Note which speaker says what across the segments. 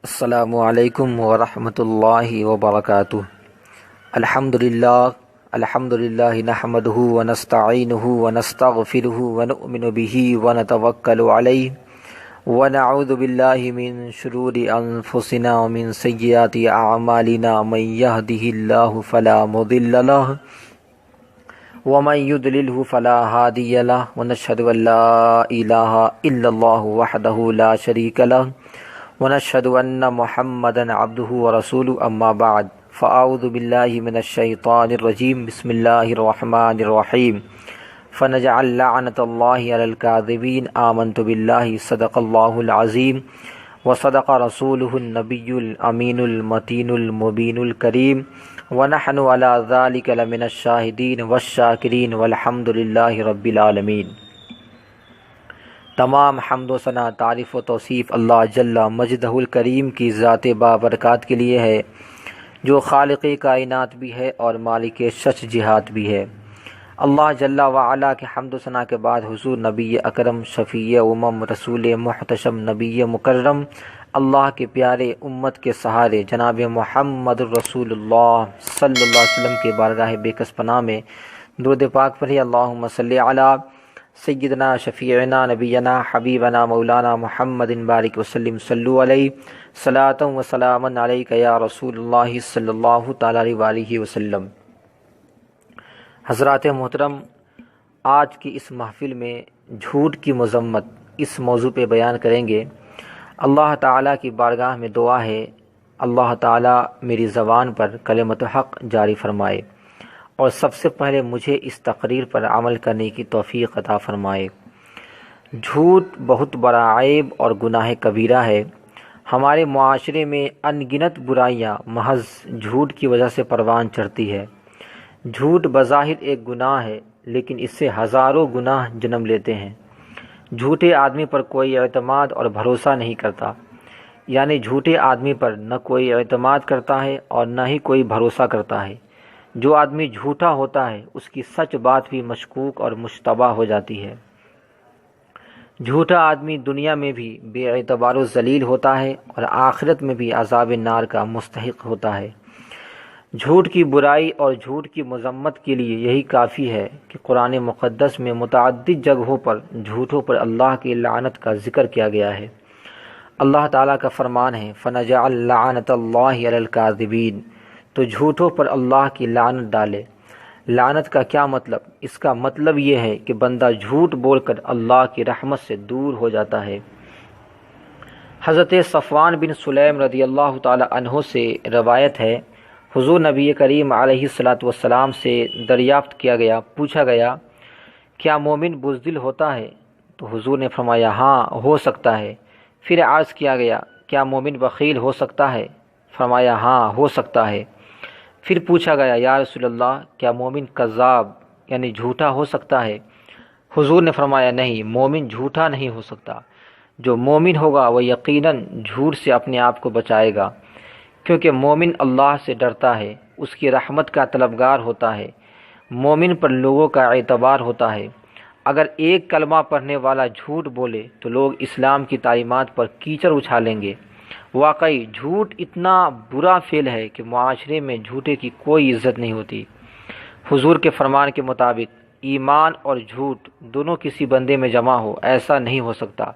Speaker 1: السلام علیکم ورحمۃ اللہ وبرکاتہ۔ الحمدللہ نحمدہ ونستعینہ ونستغفرہ ونؤمن بہ ونتوکل علیہ ونعوذ باللہ من شرور انفسنا ومن سیئات اعمالنا، من یہدہ اللہ فلا مضل لہ ومن یضللہ فلا ہادی لہ، ونشہد ان لا الہ الا اللہ وحدہ لا شریک لہ، ونشهد أن محمدا عبده ورسوله، أما بعد فأعوذ بالله من الشيطان الرجيم، بسم الله الرحمن الرحيم، فنجعل لعنة الله على الكاذبين، آمنت بالله صدق الله العظيم وصدق رسوله النبي الأمين المتين المبين الكريم، ونحن على ذلك لمن الشاهدين والشاكرين، والحمد لله رب العالمين۔ تمام حمد و ثنا، تعریف و توصیف اللہ جل مجدہ الکریم کی ذات بابرکات کے لیے ہے، جو خالق کائنات بھی ہے اور مالک شش جہات بھی ہے۔ اللہ جل وعلا کے حمد و ثنا کے بعد حضور نبی اکرم، شفیع امم، رسول محتشم، نبی مکرم، اللہ کے پیارے امت کے سہارے جناب محمد الرسول اللہ صلی اللہ علیہ وسلم کے بارگاہ بے کس پناہ میں درود پاک پڑھیں۔ اللہم صلی علی سیدنا شفیعنا نبینا حبیبنا مولانا محمد بارک وسلم، صلو علیہ صلاۃ و سلام علیک یا رسول اللہ صلی اللہ تعالی علیہ وآلہ وسلم۔ حضرات محترم، آج کی اس محفل میں جھوٹ کی مذمت اس موضوع پہ بیان کریں گے۔ اللہ تعالیٰ کی بارگاہ میں دعا ہے، اللہ تعالیٰ میری زبان پر کلمت حق جاری فرمائے، اور سب سے پہلے مجھے اس تقریر پر عمل کرنے کی توفیق عطا فرمائے۔ جھوٹ بہت بڑا عیب اور گناہ کبیرہ ہے۔ ہمارے معاشرے میں ان گنت برائیاں محض جھوٹ کی وجہ سے پروان چڑھتی ہے۔ جھوٹ بظاہر ایک گناہ ہے، لیکن اس سے ہزاروں گناہ جنم لیتے ہیں۔ جھوٹے آدمی پر کوئی اعتماد اور بھروسہ نہیں کرتا، یعنی جھوٹے آدمی پر نہ کوئی اعتماد کرتا ہے اور نہ ہی کوئی بھروسہ کرتا ہے۔ جو آدمی جھوٹا ہوتا ہے اس کی سچ بات بھی مشکوک اور مشتبہ ہو جاتی ہے۔ جھوٹا آدمی دنیا میں بھی بے اعتبار و ذلیل ہوتا ہے اور آخرت میں بھی عذاب نار کا مستحق ہوتا ہے۔ جھوٹ کی برائی اور جھوٹ کی مذمت کے لیے یہی کافی ہے کہ قرآن مقدس میں متعدد جگہوں پر جھوٹوں پر اللہ کی لعنت کا ذکر کیا گیا ہے۔ اللہ تعالیٰ کا فرمان ہے، فَنَجْعَلْ لَعْنَةَ اللَّهِ عَلَى الْكَاذِبِينَ، تو جھوٹوں پر اللہ کی لعنت ڈالے۔ لعنت کا کیا مطلب؟ اس کا مطلب یہ ہے کہ بندہ جھوٹ بول کر اللہ کی رحمت سے دور ہو جاتا ہے۔ حضرت صفوان بن سلیم رضی اللہ تعالی عنہ سے روایت ہے، حضور نبی کریم علیہ الصلاۃ والسلام سے دریافت کیا گیا، پوچھا گیا، کیا مومن بزدل ہوتا ہے؟ تو حضور نے فرمایا، ہاں ہو سکتا ہے۔ پھر عرض کیا گیا، کیا مومن بخیل ہو سکتا ہے؟ فرمایا، ہاں ہو سکتا ہے۔ پھر پوچھا گیا، یا رسول اللہ، کیا مومن کذاب یعنی جھوٹا ہو سکتا ہے؟ حضور نے فرمایا، نہیں، مومن جھوٹا نہیں ہو سکتا۔ جو مومن ہوگا وہ یقیناً جھوٹ سے اپنے آپ کو بچائے گا، کیونکہ مومن اللہ سے ڈرتا ہے، اس کی رحمت کا طلبگار ہوتا ہے۔ مومن پر لوگوں کا اعتبار ہوتا ہے۔ اگر ایک کلمہ پڑھنے والا جھوٹ بولے تو لوگ اسلام کی تعلیمات پر کیچڑ اچھالیں گے۔ واقعی جھوٹ اتنا برا فعل ہے کہ معاشرے میں جھوٹے کی کوئی عزت نہیں ہوتی۔ حضور کے فرمان کے مطابق ایمان اور جھوٹ دونوں کسی بندے میں جمع ہو، ایسا نہیں ہو سکتا۔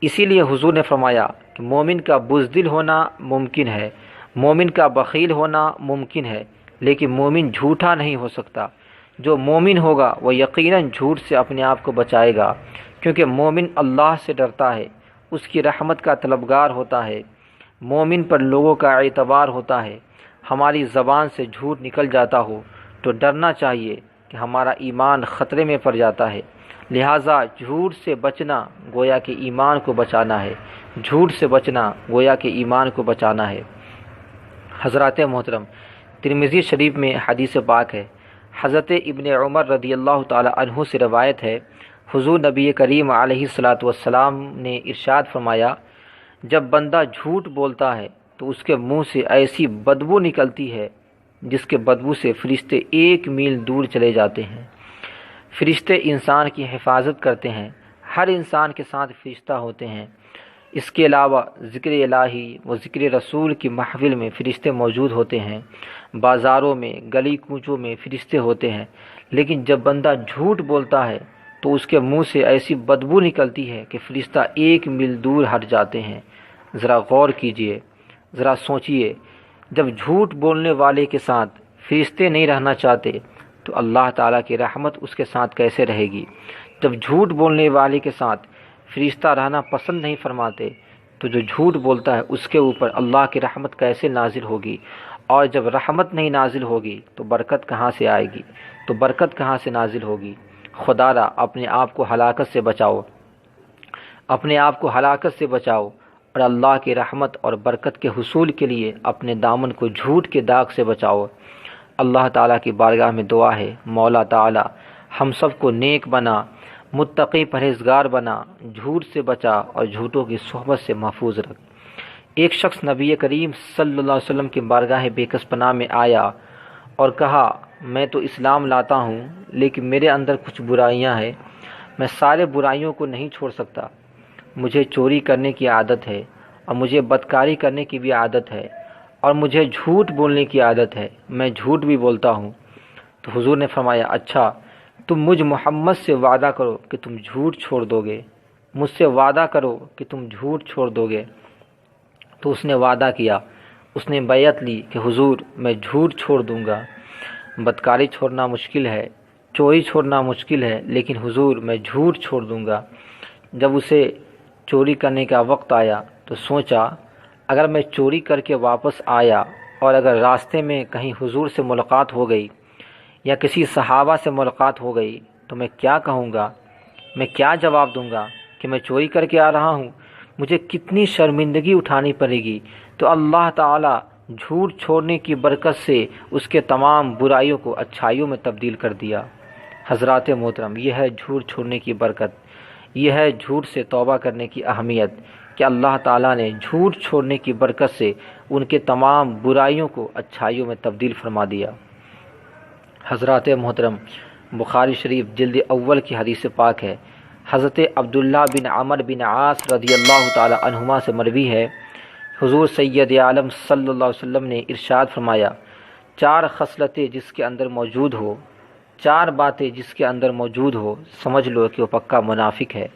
Speaker 1: اسی لیے حضور نے فرمایا کہ مومن کا بزدل ہونا ممکن ہے، مومن کا بخیل ہونا ممکن ہے، لیکن مومن جھوٹا نہیں ہو سکتا۔ جو مومن ہوگا وہ یقیناً جھوٹ سے اپنے آپ کو بچائے گا، کیونکہ مومن اللہ سے ڈرتا ہے، اس کی رحمت کا طلبگار ہوتا ہے۔ مومن پر لوگوں کا اعتبار ہوتا ہے۔ ہماری زبان سے جھوٹ نکل جاتا ہو تو ڈرنا چاہیے کہ ہمارا ایمان خطرے میں پڑ جاتا ہے۔ لہٰذا جھوٹ سے بچنا گویا کہ ایمان کو بچانا ہے، جھوٹ سے بچنا گویا کہ ایمان کو بچانا ہے۔ حضرات محترم، ترمذی شریف میں حدیث پاک ہے، حضرت ابن عمر رضی اللہ تعالی عنہ سے روایت ہے، حضور نبی کریم علیہ الصلاۃ والسلام نے ارشاد فرمایا، جب بندہ جھوٹ بولتا ہے تو اس کے منہ سے ایسی بدبو نکلتی ہے جس کے بدبو سے فرشتے 1 میل دور چلے جاتے ہیں۔ فرشتے انسان کی حفاظت کرتے ہیں، ہر انسان کے ساتھ فرشتہ ہوتے ہیں۔ اس کے علاوہ ذکر الہی و ذکر رسول کی محفل میں فرشتے موجود ہوتے ہیں، بازاروں میں گلی کوچوں میں فرشتے ہوتے ہیں، لیکن جب بندہ جھوٹ بولتا ہے تو اس کے منہ سے ایسی بدبو نکلتی ہے کہ فرشتہ 1 میل دور ہٹ جاتے ہیں۔ ذرا غور کیجئے، ذرا سوچئے، جب جھوٹ بولنے والے کے ساتھ فرشتے نہیں رہنا چاہتے تو اللہ تعالیٰ کی رحمت اس کے ساتھ کیسے رہے گی؟ جب جھوٹ بولنے والے کے ساتھ فرشتہ رہنا پسند نہیں فرماتے تو جو جھوٹ بولتا ہے اس کے اوپر اللہ کی رحمت کیسے نازل ہوگی؟ اور جب رحمت نہیں نازل ہوگی تو برکت کہاں سے آئے گی؟ تو برکت کہاں سے نازل ہوگی؟ خدا را اپنے آپ کو ہلاکت سے بچاؤ، اپنے آپ کو ہلاکت سے بچاؤ، اور اللہ کی رحمت اور برکت کے حصول کے لیے اپنے دامن کو جھوٹ کے داغ سے بچاؤ۔ اللہ تعالیٰ کی بارگاہ میں دعا ہے، مولا تعالیٰ ہم سب کو نیک بنا، متقی پرہیزگار بنا، جھوٹ سے بچا اور جھوٹوں کی صحبت سے محفوظ رکھ۔ ایک شخص نبی کریم صلی اللہ علیہ وسلم کی بارگاہ بے کس پناہ میں آیا اور کہا، میں تو اسلام لاتا ہوں لیکن میرے اندر کچھ برائیاں ہیں، میں سارے برائیوں کو نہیں چھوڑ سکتا، مجھے چوری کرنے کی عادت ہے اور مجھے بدکاری کرنے کی بھی عادت ہے اور مجھے جھوٹ بولنے کی عادت ہے، میں جھوٹ بھی بولتا ہوں۔ تو حضور نے فرمایا، اچھا تم مجھ محمد سے وعدہ کرو کہ تم جھوٹ چھوڑ دو گے، مجھ سے وعدہ کرو کہ تم جھوٹ چھوڑ دو گے۔ تو اس نے وعدہ کیا، اس نے بیعت لی کہ حضور میں جھوٹ چھوڑ دوں گا، بدکاری چھوڑنا مشکل ہے، چوری چھوڑنا مشکل ہے، لیکن حضور میں جھوٹ چھوڑ دوں گا۔ جب اسے چوری کرنے کا وقت آیا تو سوچا، اگر میں چوری کر کے واپس آیا اور اگر راستے میں کہیں حضور سے ملاقات ہو گئی یا کسی صحابہ سے ملاقات ہو گئی تو میں کیا کہوں گا، میں کیا جواب دوں گا کہ میں چوری کر کے آ رہا ہوں؟ مجھے کتنی شرمندگی اٹھانی پڑے گی۔ تو اللہ تعالیٰ جھوٹ چھوڑنے کی برکت سے اس کے تمام برائیوں کو اچھائیوں میں تبدیل کر دیا۔ حضرات محترم، یہ ہے جھوٹ چھوڑنے کی برکت، یہ ہے جھوٹ سے توبہ کرنے کی اہمیت کہ اللہ تعالیٰ نے جھوٹ چھوڑنے کی برکت سے ان کے تمام برائیوں کو اچھائیوں میں تبدیل فرما دیا۔ حضرات محترم، بخاری شریف جلد اول کی حدیث پاک ہے، حضرت عبداللہ بن عمر بن عاص رضی اللہ تعالی عنہما سے مروی ہے، حضور سید عالم صلی اللہ علیہ وسلم نے ارشاد فرمایا، 4 خصلتیں جس کے اندر موجود ہو، 4 باتیں جس کے اندر موجود ہو، سمجھ لو کہ وہ پکا منافق ہے۔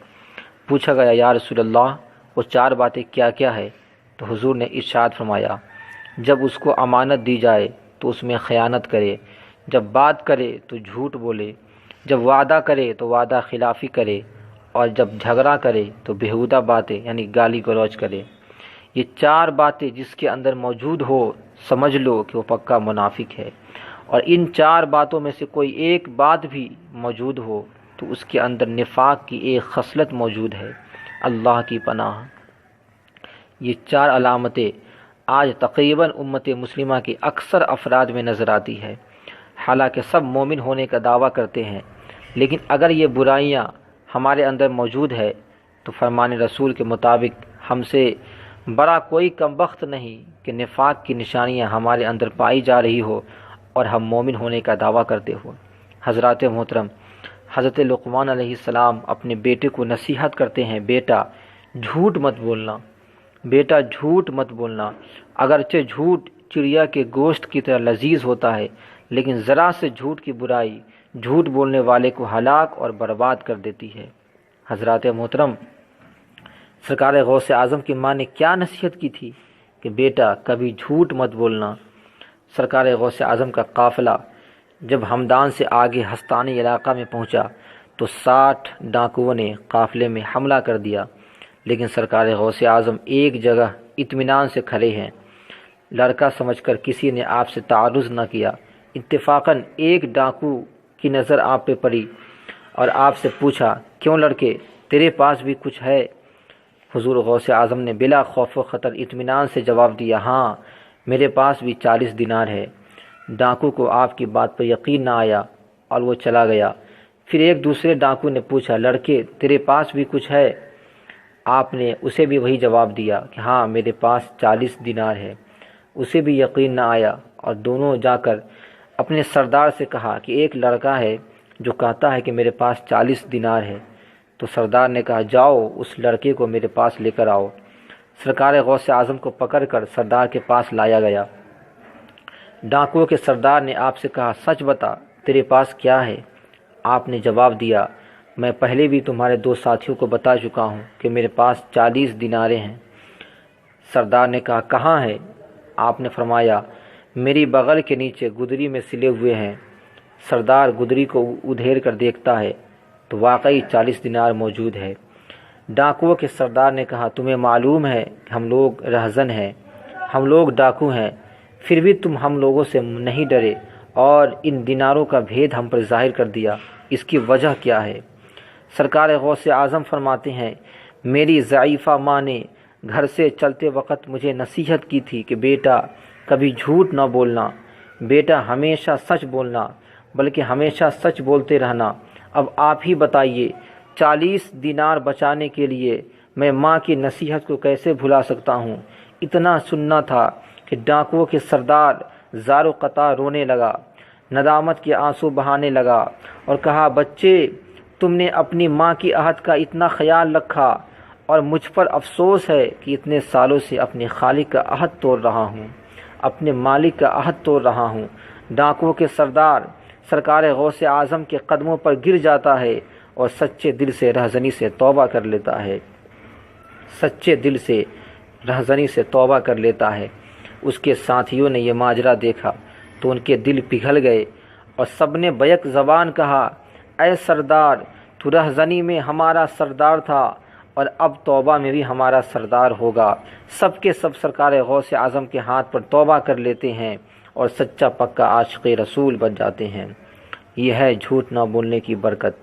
Speaker 1: پوچھا گیا، یا رسول اللہ وہ 4 باتیں کیا کیا ہے؟ تو حضور نے ارشاد فرمایا، جب اس کو امانت دی جائے تو اس میں خیانت کرے، جب بات کرے تو جھوٹ بولے، جب وعدہ کرے تو وعدہ خلافی کرے، اور جب جھگڑا کرے تو بیہودہ باتیں یعنی گالی گلوچ کرے۔ یہ 4 باتیں جس کے اندر موجود ہو، سمجھ لو کہ وہ پکا منافق ہے۔ اور ان 4 باتوں میں سے کوئی ایک بات بھی موجود ہو تو اس کے اندر نفاق کی ایک خصلت موجود ہے۔ اللہ کی پناہ، یہ 4 علامتیں آج تقریباً امت مسلمہ کے اکثر افراد میں نظر آتی ہے، حالانکہ سب مومن ہونے کا دعویٰ کرتے ہیں، لیکن اگر یہ برائیاں ہمارے اندر موجود ہے تو فرمان رسول کے مطابق ہم سے بڑا کوئی کمبخت نہیں کہ نفاق کی نشانیاں ہمارے اندر پائی جا رہی ہو اور ہم مومن ہونے کا دعویٰ کرتے ہو۔ حضرات محترم، حضرت لقمان علیہ السلام اپنے بیٹے کو نصیحت کرتے ہیں، بیٹا جھوٹ مت بولنا، بیٹا جھوٹ مت بولنا، اگرچہ جھوٹ چڑیا کے گوشت کی طرح لذیذ ہوتا ہے، لیکن ذرا سے جھوٹ کی برائی جھوٹ بولنے والے کو ہلاک اور برباد کر دیتی ہے۔ حضرات محترم، سرکار غوث اعظم کی ماں نے کیا نصیحت کی تھی کہ بیٹا کبھی جھوٹ مت بولنا۔ سرکار غوث اعظم کا قافلہ جب ہمدان سے آگے ہستانی علاقہ میں پہنچا تو 60 ڈاکوؤں نے قافلے میں حملہ کر دیا، لیکن سرکار غوث اعظم ایک جگہ اطمینان سے کھڑے ہیں، لڑکا سمجھ کر کسی نے آپ سے تعرض نہ کیا۔ اتفاقاً ایک ڈاکو کی نظر آپ پہ پڑی اور آپ سے پوچھا، کیوں لڑکے تیرے پاس بھی کچھ ہے؟ حضور غوث اعظم نے بلا خوف و خطر اطمینان سے جواب دیا، ہاں میرے پاس بھی 40 دینار ہے۔ ڈاکو کو آپ کی بات پر یقین نہ آیا اور وہ چلا گیا۔ پھر ایک دوسرے ڈاکو نے پوچھا، لڑکے تیرے پاس بھی کچھ ہے؟ آپ نے اسے بھی وہی جواب دیا کہ ہاں میرے پاس 40 دینار ہے۔ اسے بھی یقین نہ آیا اور دونوں جا کر اپنے سردار سے کہا کہ ایک لڑکا ہے جو کہتا ہے کہ میرے پاس 40 دینار ہے۔ تو سردار نے کہا، جاؤ اس لڑکے کو میرے پاس لے کر آؤ۔ سرکار غوث اعظم کو پکڑ کر سردار کے پاس لایا گیا۔ ڈاکوؤں کے سردار نے آپ سے کہا، سچ بتا تیرے پاس کیا ہے؟ آپ نے جواب دیا، میں پہلے بھی تمہارے 2 ساتھیوں کو بتا چکا ہوں کہ میرے پاس 40 دیناریں ہیں۔ سردار نے کہا، کہاں ہے؟ آپ نے فرمایا، میری بغل کے نیچے گدری میں سلے ہوئے ہیں۔ سردار گدری کو ادھیڑ کر دیکھتا ہے تو واقعی 40 دینار موجود ہے۔ ڈاکوؤں کے سردار نے کہا، تمہیں معلوم ہے کہ ہم لوگ رہزن ہیں، ہم لوگ ڈاکو ہیں، پھر بھی تم ہم لوگوں سے نہیں ڈرے اور ان دیناروں کا بھید ہم پر ظاہر کر دیا، اس کی وجہ کیا ہے؟ سرکار غوث اعظم فرماتے ہیں، میری ضعیفہ ماں نے گھر سے چلتے وقت مجھے نصیحت کی تھی کہ بیٹا کبھی جھوٹ نہ بولنا، بیٹا ہمیشہ سچ بولنا، بلکہ ہمیشہ سچ بولتے رہنا۔ اب آپ ہی بتائیے، 40 دینار بچانے کے لیے میں ماں کی نصیحت کو کیسے بھلا سکتا ہوں؟ اتنا سننا تھا کہ ڈاکوؤں کے سردار زار و قطع رونے لگا، ندامت کے آنسو بہانے لگا اور کہا، بچے تم نے اپنی ماں کی عہد کا اتنا خیال رکھا اور مجھ پر افسوس ہے کہ اتنے سالوں سے اپنے خالق کا عہد توڑ رہا ہوں، اپنے مالک کا عہد توڑ رہا ہوں۔ ڈاکوؤں کے سردار سرکار غوث اعظم کے قدموں پر گر جاتا ہے اور سچے دل سے رہزنی سے توبہ کر لیتا ہے، سچے دل سے رہزنی سے توبہ کر لیتا ہے۔ اس کے ساتھیوں نے یہ ماجرا دیکھا تو ان کے دل پگھل گئے اور سب نے بیک زبان کہا، اے سردار، تو رہزنی میں ہمارا سردار تھا اور اب توبہ میں بھی ہمارا سردار ہوگا۔ سب کے سب سرکار غوث اعظم کے ہاتھ پر توبہ کر لیتے ہیں اور سچا پکا عاشق رسول بن جاتے ہیں۔ یہ ہے جھوٹ نہ بولنے کی برکت،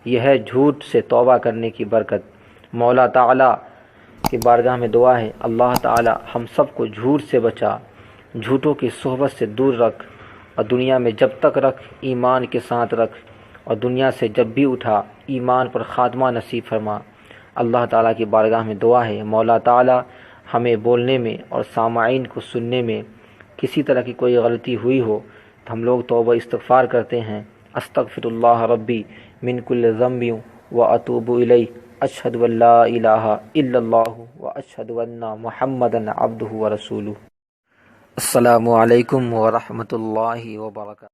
Speaker 1: یہ ہے جھوٹ سے توبہ کرنے کی برکت۔ مولا تعالیٰ کی بارگاہ میں دعا ہے، اللہ تعالیٰ ہم سب کو جھوٹ سے بچا، جھوٹوں کی صحبت سے دور رکھ، اور دنیا میں جب تک رکھ ایمان کے ساتھ رکھ، اور دنیا سے جب بھی اٹھا ایمان پر خاتمہ نصیب فرما۔ اللہ تعالیٰ کی بارگاہ میں دعا ہے، مولا تعالیٰ ہمیں بولنے میں اور سامعین کو سننے میں کسی طرح کی کوئی غلطی ہوئی ہو تو ہم لوگ توبہ استغفار کرتے ہیں، استغفر اللہ ربی من کل ذنب واتوب الیہ، اشہد ان لا الہ الا اللہ واشہد ان محمدا عبدہ ورسولہ۔ السلام علیکم ورحمۃ اللہ وبرکاتہ۔